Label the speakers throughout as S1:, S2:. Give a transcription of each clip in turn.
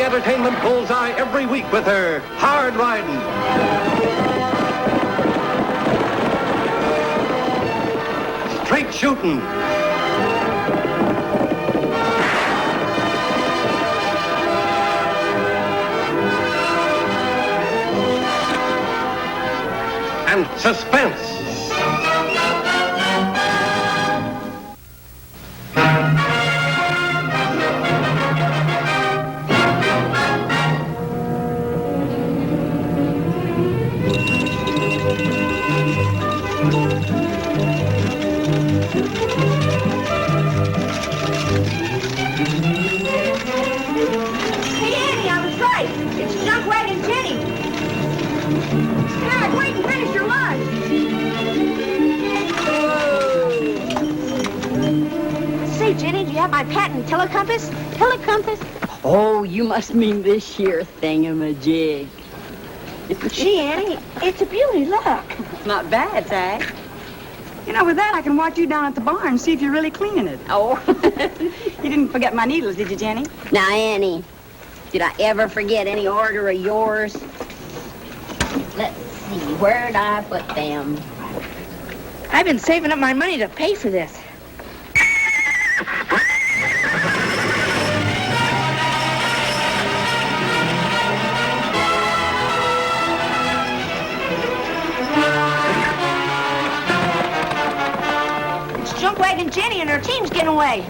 S1: entertainment bullseye every week with her hard riding. Straight shooting. And suspense.
S2: My patent telecompass?
S3: Telecompass? Oh, you must mean this here thingamajig.
S2: Gee, Annie, it's a beauty. Look.
S3: Not bad, Zach.
S4: You know, with that, I can watch you down at the barn and see if you're really cleaning it.
S3: Oh.
S4: You didn't forget my needles, did you, Jenny?
S3: Now, Annie, did I ever forget any order of yours? Let's see, where'd I put them?
S2: I've been saving up my money to pay for this. Junkwagon Jenny and her team's getting away.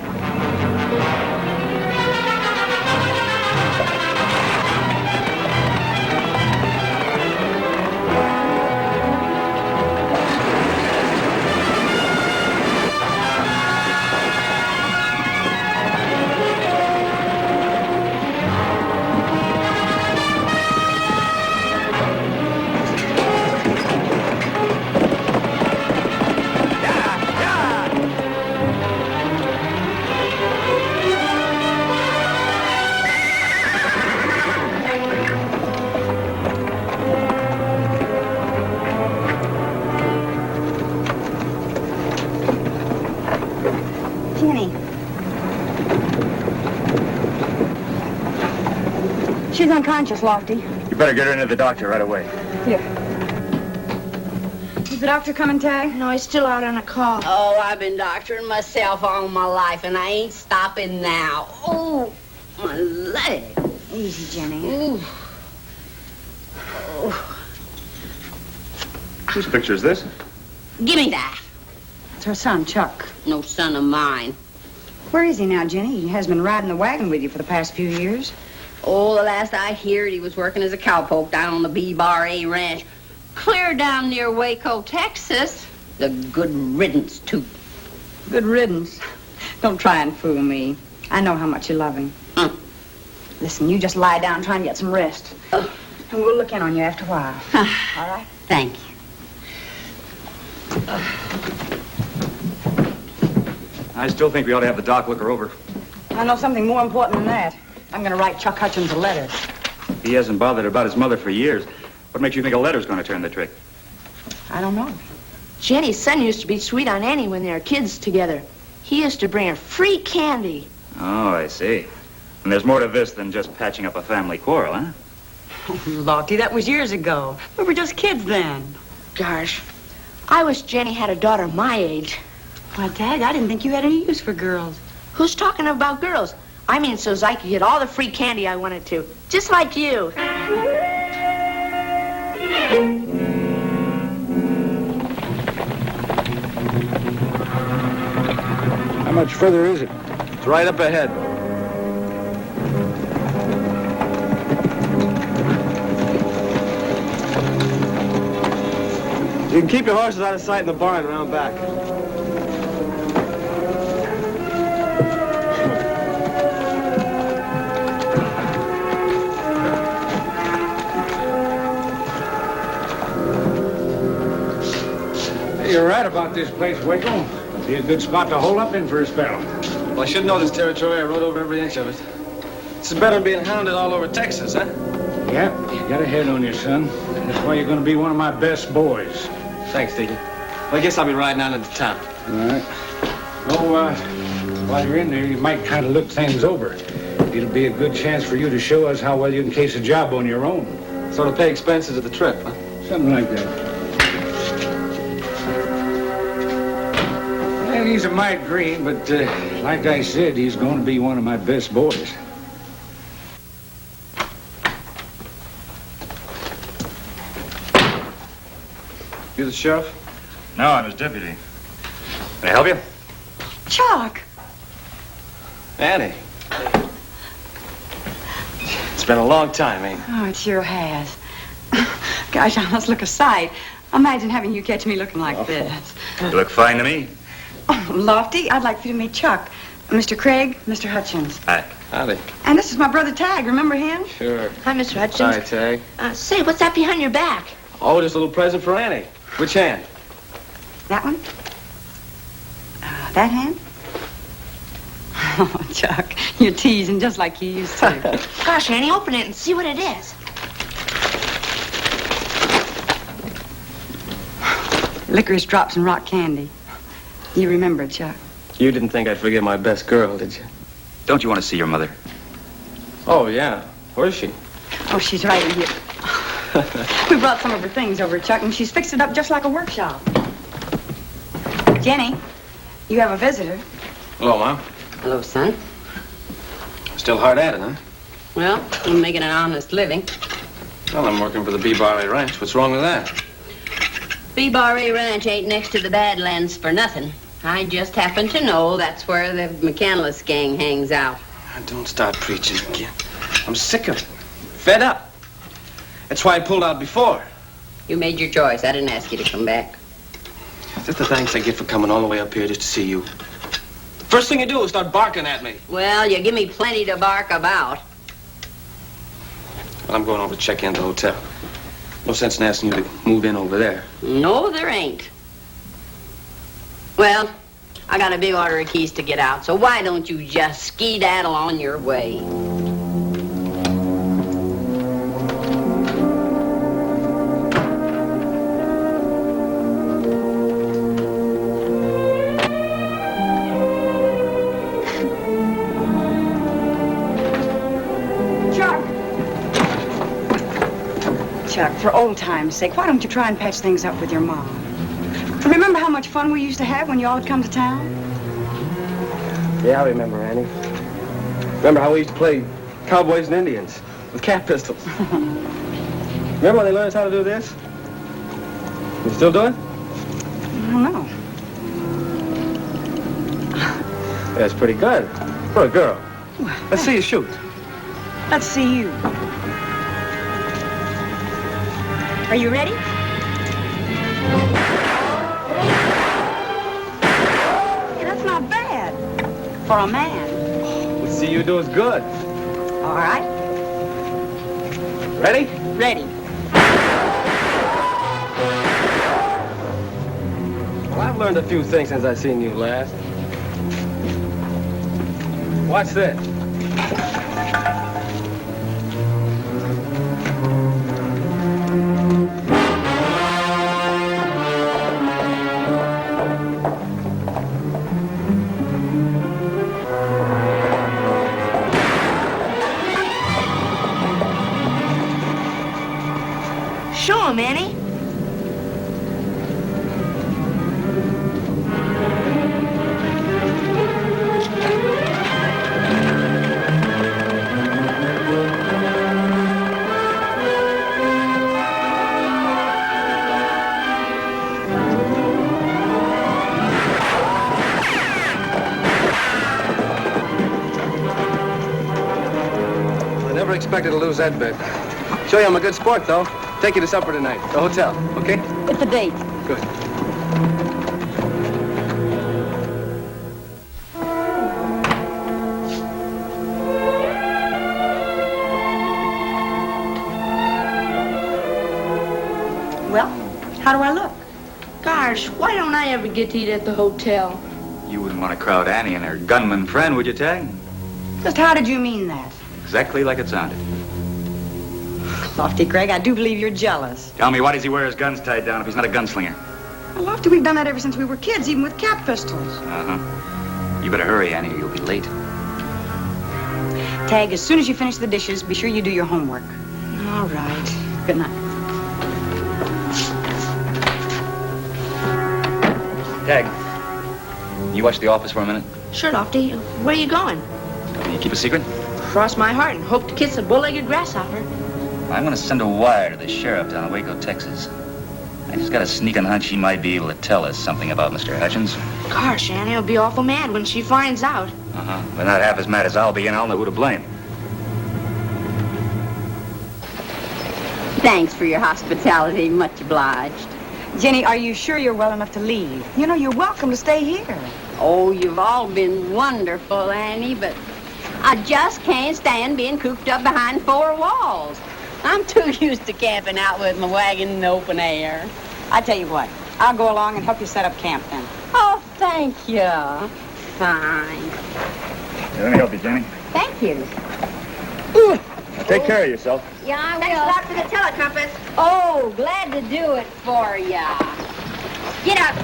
S4: She's unconscious, Lofty.
S5: You better get her into the doctor right away.
S4: Here. Is the doctor coming, Tag?
S2: No, he's still out on a call.
S3: Oh, I've been doctoring myself all my life, and I ain't stopping now. Oh, my leg.
S4: Easy, Jenny.
S3: Ooh. Oh.
S5: Whose picture is this?
S3: Give me that.
S4: It's her son, Chuck.
S3: No son of mine.
S4: Where is he now, Jenny? He has been riding the wagon with you for the past few years.
S3: Oh, the last I heard, he was working as a cowpoke down on the B-Bar A ranch. Clear down near Waco, Texas. The good riddance, too.
S4: Good riddance. Don't try and fool me. I know how much you love him. Listen, you just lie down and try and get some rest. And we'll look in on you after a while. All right?
S3: Thank you.
S5: I still think we ought to have the doc look her over.
S4: I know something more important than that. I'm going to write Chuck Hutchins a letter.
S5: He hasn't bothered about his mother for years. What makes you think a letter's going to turn the trick?
S4: I don't know.
S2: Jenny's son used to be sweet on Annie when they were kids together. He used to bring her free candy.
S5: Oh, I see. And there's more to this than just patching up a family quarrel, huh?
S4: Oh, Lofty, that was years ago. We were just kids then.
S2: Gosh, I wish Jenny had a daughter my age.
S4: Why, Tag, I didn't think you had any use for girls.
S2: Who's talking about girls? I mean, so's I could get all the free candy I wanted to. Just like you.
S1: How much further is it? It's right up ahead. You can keep your horses out of sight in the barn around back.
S6: You're right about this place, Waco. Be a good spot to hold up in for a spell.
S7: Well, I should know this territory. I rode over every inch of it. This is better than being hounded all over Texas, huh?
S6: Yep, you got a head on you, son. That's why you're going to be one of my best boys.
S7: Thanks, Deacon. Well, I guess I'll be riding out into town.
S6: All right. Oh, while you're in there, you might kind of look things over. It'll be a good chance for you to show us how well you can case a job on your own.
S7: Sort of pay expenses of the trip, huh?
S6: Something like that. Well, he's a mite green, but like I said, he's going to be one of my best boys.
S7: You the sheriff?
S5: No, I'm his deputy. Can I help you?
S4: Chuck!
S7: Annie. It's been a long time, ain't it?
S4: Oh, it sure has. Gosh, I must look a sight. Imagine having you catch me looking like this.
S5: You look fine to me.
S4: Oh, Lofty, I'd like for you to meet Chuck. Mr. Craig, Mr. Hutchins.
S5: Hi.
S7: Howdy.
S4: And this is my brother Tag, remember him?
S7: Sure.
S2: Hi, Mr. Hutchins.
S7: Hi, Tag.
S2: Say, what's that behind your back?
S7: Oh, just a little present for Annie. Which hand?
S4: That one? That hand? Oh, Chuck, you're teasing just like you used to.
S2: Gosh, Annie, open it and see what it is.
S4: Licorice drops and rock candy. You remember, Chuck?
S7: You didn't think I'd forget my best girl, did you?
S5: Don't you want to see your mother?
S7: Oh, yeah. Where is she?
S4: Oh, she's right in here. We brought some of her things over, Chuck, and she's fixed it up just like a workshop. Jenny, you have a visitor.
S7: Hello, Mom.
S3: Hello, son.
S7: Still hard at it, huh?
S3: Well, I'm making an honest living.
S7: Well, I'm working for the B-Bar Ranch. What's wrong with that?
S3: B-Bar Ranch ain't next to the Badlands for nothing. I just happen to know that's where the McCandless gang hangs out.
S7: Don't start preaching again. I'm sick of it. Fed up. That's why I pulled out before.
S3: You made your choice. I didn't ask you to come back.
S7: That's the thanks I get for coming all the way up here just to see you. First thing you do is start barking at me.
S3: Well, you give me plenty to bark about.
S7: Well, I'm going over to check in the hotel. No sense in asking you to move in over there.
S3: No, there ain't. Well, I got a big order of keys to get out, so why don't you just skedaddle on your way?
S4: Chuck, for old time's sake, why don't you try and patch things up with your mom? Remember how much fun we used to have when you all would come to town?
S7: Yeah, I remember, Annie. Remember how we used to play cowboys and Indians with cat pistols? Remember when they learned us how to do this? You still do it?
S4: I don't know.
S7: Yeah, it's pretty good. For a girl. Let's see you shoot.
S4: Let's see you. Are you ready? Hey, that's not bad. For a man.
S7: Let's see you do as good.
S4: All right.
S7: Ready?
S4: Ready.
S7: Well, I've learned a few things since I've seen you last. Watch this.
S2: Show him, Annie.
S7: I never expected to lose that bet. Show you I'm a good sport, though. Take you to supper tonight. The hotel, okay?
S4: It's a date.
S7: Good.
S4: Well, how do I look?
S2: Gosh, why don't I ever get to eat at the hotel?
S5: You wouldn't want to crowd Annie and her gunman friend, would you, Tag?
S4: Just how did you mean that?
S5: Exactly like it sounded.
S4: Lofty, Craig, I do believe you're jealous.
S5: Tell me, why does he wear his guns tied down if he's not a gunslinger?
S4: Well, Lofty, we've done that ever since we were kids, even with cat pistols.
S5: Uh-huh. You better hurry, Annie, or you'll be late.
S4: Tag, as soon as you finish the dishes, be sure you do your homework.
S2: All right.
S4: Good night.
S5: Tag, you watch The Office for a minute?
S2: Sure, Lofty. Where are you going?
S5: Can you keep a secret?
S2: Cross my heart and hope to kiss a bull-legged grasshopper.
S5: I'm going to send a wire to the sheriff down in Waco, Texas. I just got a sneaking hunch she might be able to tell us something about Mr. Hutchins.
S2: Gosh, Annie will be awful mad when she finds out.
S5: Uh-huh. But not half as mad as I'll be, and I'll know who to blame.
S3: Thanks for your hospitality. Much obliged.
S4: Jenny, are you sure you're well enough to leave? You know, you're welcome to stay here.
S3: Oh, you've all been wonderful, Annie, but I just can't stand being cooped up behind four walls. I'm too used to camping out with my wagon in the open air.
S4: I tell you what, I'll go along and help you set up camp then.
S3: Oh, thank you. Fine.
S5: Let me help you, Jenny.
S3: Thank you.
S5: Now, take care of yourself.
S3: Yeah, I will.
S2: Thanks a lot for the telecompass.
S3: Oh, glad to do it for ya. Get up.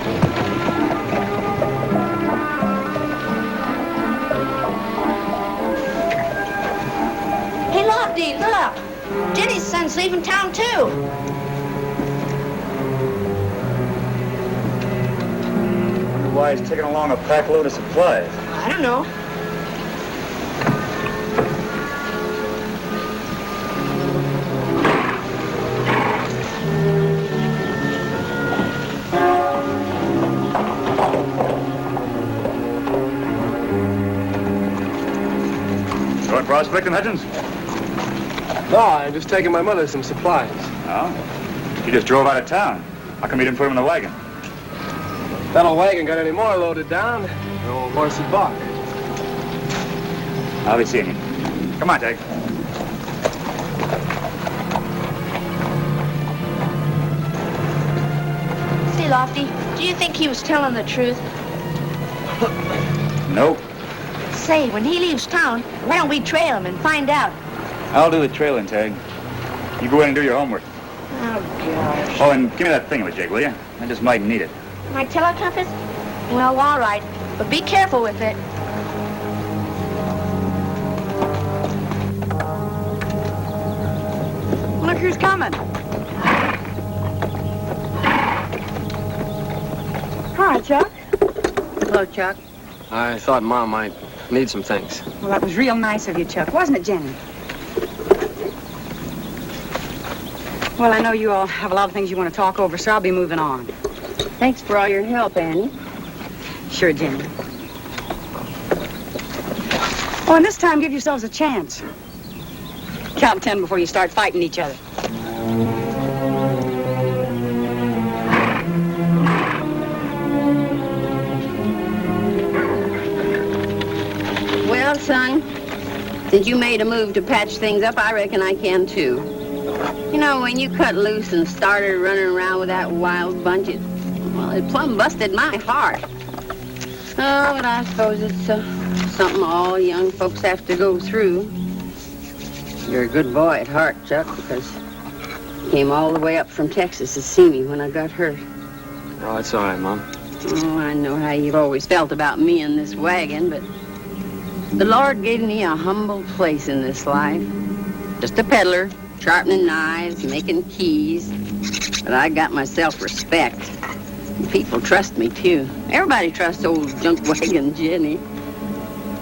S2: Hey, Lofty, look. Jenny's son's leaving town, too.
S5: Why, he's taking along a pack load of supplies.
S2: I don't know.
S5: Going prospecting, Hutchins?
S7: No, I'm just taking my mother some supplies.
S5: Oh? He just drove out of town. How come you didn't put him in the wagon?
S7: That old wagon got any more loaded down? The old horsey buck.
S5: I'll be seeing you. Come on, Tag.
S2: Say, Lofty, do you think he was telling the truth?
S5: Nope.
S2: Say, when he leaves town, why don't we trail him and find out?
S5: I'll do the trailing, Tag. You go in and do your homework.
S2: Oh, gosh.
S5: Oh, and give me that thingamajig, will you? I just might need it.
S2: My telecompass? Well, all right. But be careful with it.
S4: Look who's coming. Hi, Chuck.
S3: Hello, Chuck.
S7: I thought Mom might need some things.
S4: Well, that was real nice of you, Chuck, wasn't it, Jenny? Well, I know you all have a lot of things you want to talk over, so I'll be moving on.
S3: Thanks for all your help, Annie.
S4: Sure, Jenny. Oh, and this time give yourselves a chance. Count 10 before you start fighting each other.
S3: Well, son, since you made a move to patch things up, I reckon I can, too. You know, when you cut loose and started running around with that wild bunch, it plumb busted my heart. Oh, but I suppose it's something all young folks have to go through. You're a good boy at heart, Chuck, because you came all the way up from Texas to see me when I got hurt.
S7: Oh, it's all right, Mom.
S3: Oh, I know how you've always felt about me in this wagon, but the Lord gave me a humble place in this life. Just a peddler, sharpening knives, making keys. But I got my self-respect. And people trust me, too. Everybody trusts old junk wagon Jenny.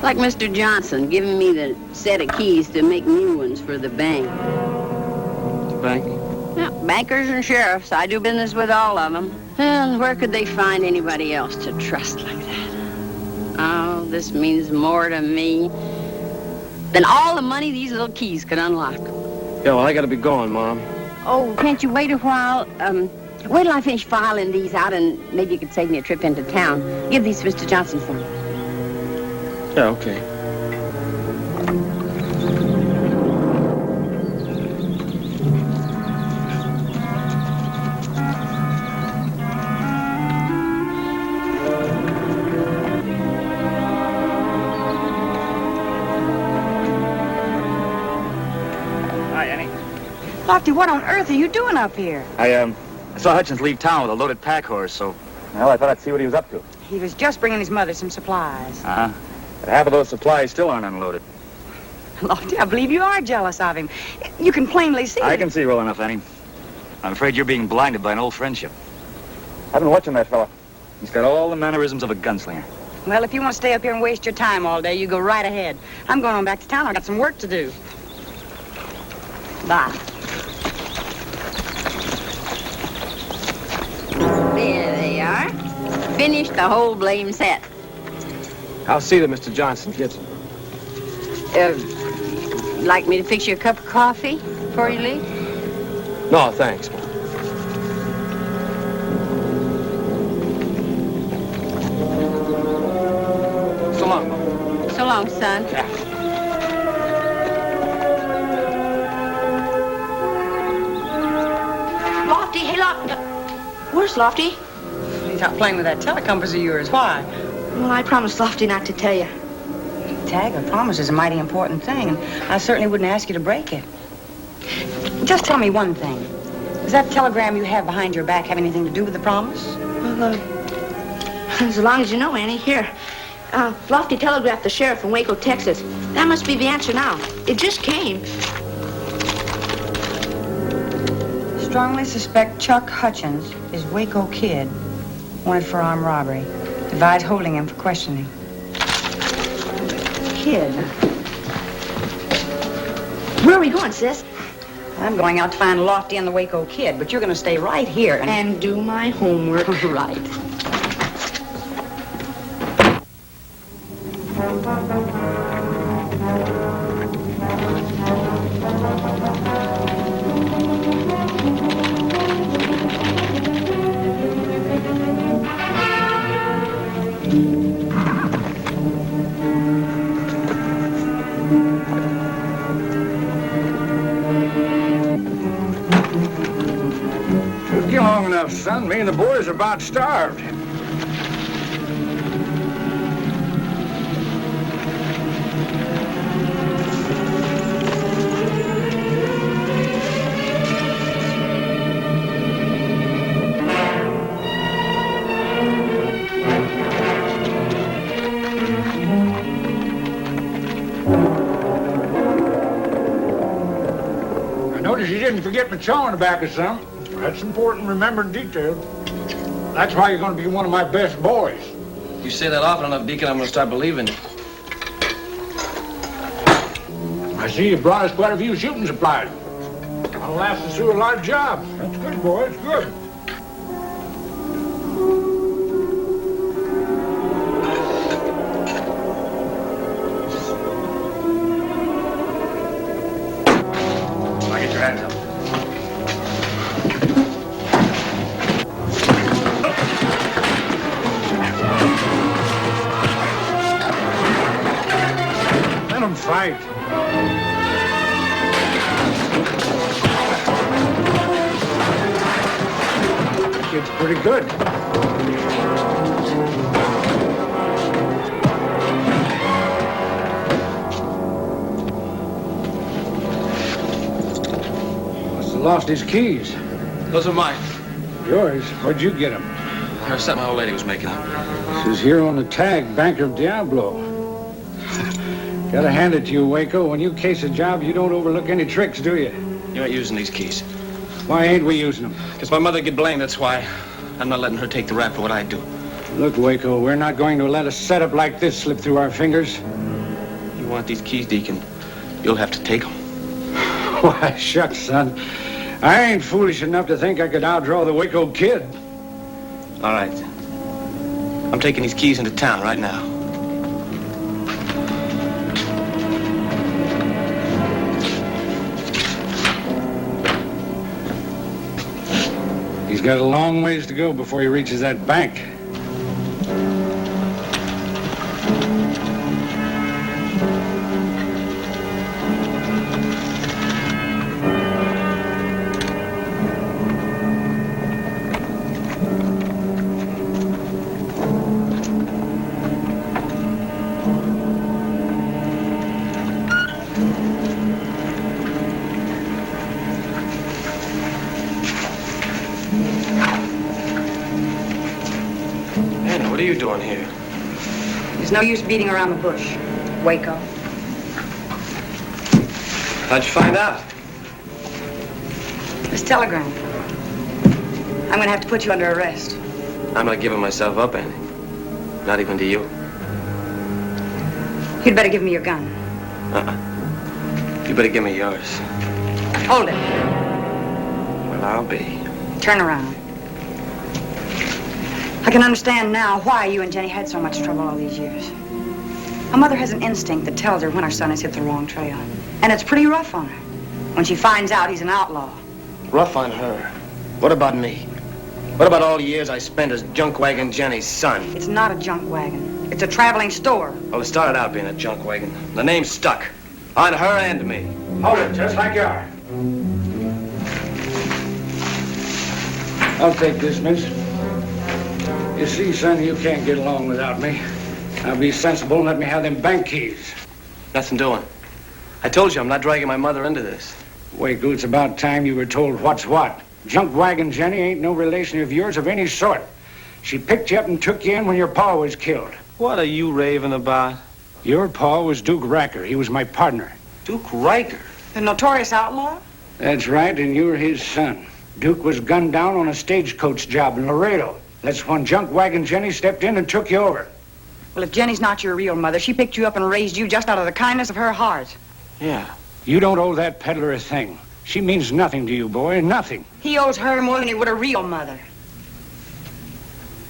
S3: Like Mr. Johnson giving me the set of keys to make new ones for the bank.
S7: The bank?
S3: Yeah, bankers and sheriffs. I do business with all of them. And where could they find anybody else to trust like that? Oh, this means more to me than all the money these little keys could unlock.
S7: Yeah, well, I gotta be going, Mom.
S3: Oh, can't you wait a while? Wait till I finish filing these out, and maybe you could save me a trip into town. Give these to Mr. Johnson for me.
S7: Yeah, okay.
S5: Hi, Annie.
S4: Lofty, what on earth are you doing up here?
S5: I saw Hutchins leave town with a loaded pack horse, so... Well, I thought I'd see what he was up to.
S4: He was just bringing his mother some supplies.
S5: Uh-huh. But half of those supplies still aren't unloaded.
S4: Lofty, I believe you are jealous of him. You can plainly see
S5: I
S4: it.
S5: can see well enough, Annie. I'm afraid you're being blinded by an old friendship. I've been watching that fella. He's got all the mannerisms of a gunslinger.
S4: Well, if you want to stay up here and waste your time all day, you go right ahead. I'm going on back to town. I've got some work to do. Bye.
S3: There they are. Finished the whole blame set.
S7: I'll see that Mr. Johnson gets it.
S3: Like me to fix you a cup of coffee before you leave?
S7: No, thanks, Mom. So long, Mom.
S3: So long, son.
S7: Yeah.
S2: Lofty, hey, Lofty. Where's Lofty?
S4: He's out playing with that telecompass of yours. Why?
S2: Well, I promised Lofty not to tell you.
S4: Tag, a promise is a mighty important thing, and I certainly wouldn't ask you to break it. Just tell me one thing. Does that telegram you have behind your back have anything to do with the promise?
S2: Well, as long as you know, Annie, here. Lofty telegraphed the sheriff in Waco, Texas. That must be the answer now. It just came.
S4: Strongly suspect Chuck Hutchins is Waco Kid, wanted for armed robbery. Advise holding him for questioning. Kid.
S2: Where are we going, sis?
S4: I'm going out to find Lofty and the Waco Kid, but you're going to stay right here
S2: And do my homework.
S4: Right.
S6: Took you long enough, son. Me and the boys are about starved. I noticed you didn't forget my chawing tobacco, son. That's important, remembering details. That's why you're going to be one of my best boys.
S7: You say that often enough, Deacon, I'm going to start believing it.
S6: I see you brought us quite a few shooting supplies. That'll last us through a lot of jobs. That's good, boys, good.
S5: Now get your hands up.
S6: Let them fight. That kid's pretty good. Must have lost his keys.
S7: Those are mine.
S6: Yours? Where'd you get them?
S7: There's something my old lady was making up.
S6: This is here on the tag, Banker of Diablo. Gotta hand it to you, Waco. When you case a job, you don't overlook any tricks, do you?
S7: You ain't using these keys.
S6: Why ain't we using them?
S7: Because my mother get blamed, that's why. I'm not letting her take the rap for what I do.
S6: Look, Waco, we're not going to let a setup like this slip through our fingers.
S7: You want these keys, Deacon, you'll have to take them.
S6: Why, shucks, son. I ain't foolish enough to think I could outdraw the Waco Kid.
S7: All right. I'm taking these keys into town right now.
S6: He's got a long ways to go before he reaches that bank.
S7: Annie, what are you doing here?
S4: There's no use beating around the bush, Waco.
S7: How'd you find out?
S4: This telegram. I'm gonna have to put you under arrest.
S7: I'm not giving myself up, Annie. Not even to you.
S4: You'd better give me your gun.
S7: You better give me yours.
S4: Hold it.
S7: Well, I'll be.
S4: Turn around. I can understand now why you and Jenny had so much trouble all these years. A mother has an instinct that tells her when her son has hit the wrong trail. And it's pretty rough on her when she finds out he's an outlaw.
S7: Rough on her. What about me? What about all the years I spent as junk wagon Jenny's son?
S4: It's not a junk wagon. It's a traveling store.
S7: Well, it started out being a junk wagon. The name stuck. On her and me.
S6: Hold it, just like you are. I'll take this, miss. You see, son, you can't get along without me. Now be sensible and let me have them bank keys.
S7: Nothing doing. I told you I'm not dragging my mother into this.
S6: Waco, it's about time you were told what's what. Junk wagon Jenny ain't no relation of yours of any sort. She picked you up and took you in when your pa was killed.
S7: What are you raving about?
S6: Your pa was Duke Riker. He was my partner.
S7: Duke Riker?
S4: The notorious outlaw?
S6: That's right, and you're his son. Duke was gunned down on a stagecoach job in Laredo. That's when junk wagon Jenny stepped in and took you over.
S4: Well, if Jenny's not your real mother, she picked you up and raised you just out of the kindness of her heart.
S7: Yeah.
S6: You don't owe that peddler a thing. She means nothing to you, boy, nothing.
S4: He owes her more than he would a real mother.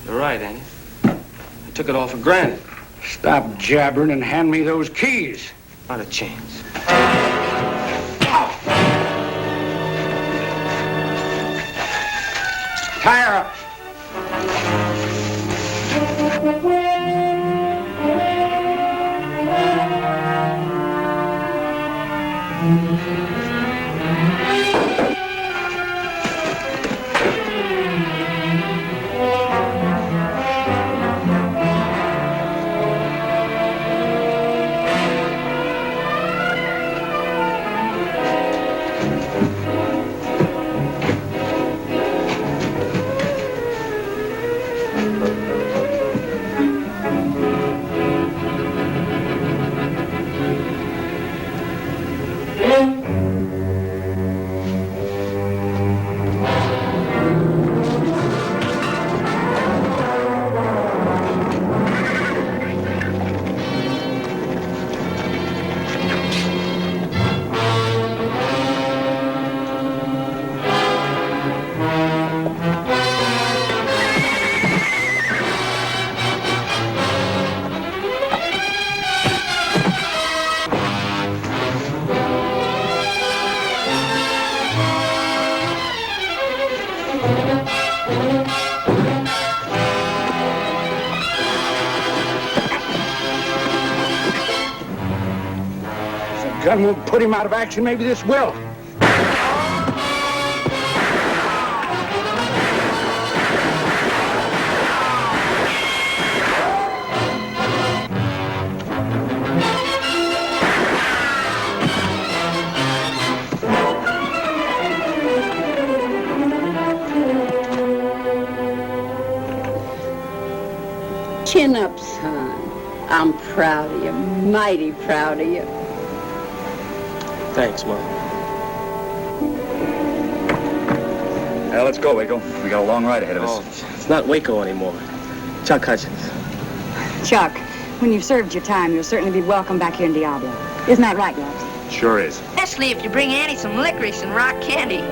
S7: You're right, Annie. I took it all for granted.
S6: Stop jabbering and hand me those keys.
S7: Not a chance.
S6: Tie her up. Gun won't put him out of action. Maybe this will.
S3: Chin up, son. I'm proud of you, mighty proud of you.
S7: Thanks, Mom.
S5: Now, let's go, Waco. We got a long ride ahead of us.
S7: Oh, it's not Waco anymore. Chuck Hutchins.
S4: Chuck, when you've served your time, you'll certainly be welcome back here in Diablo. Isn't that right, Loves?
S5: Sure is.
S2: Especially if you bring Annie some licorice and rock candy.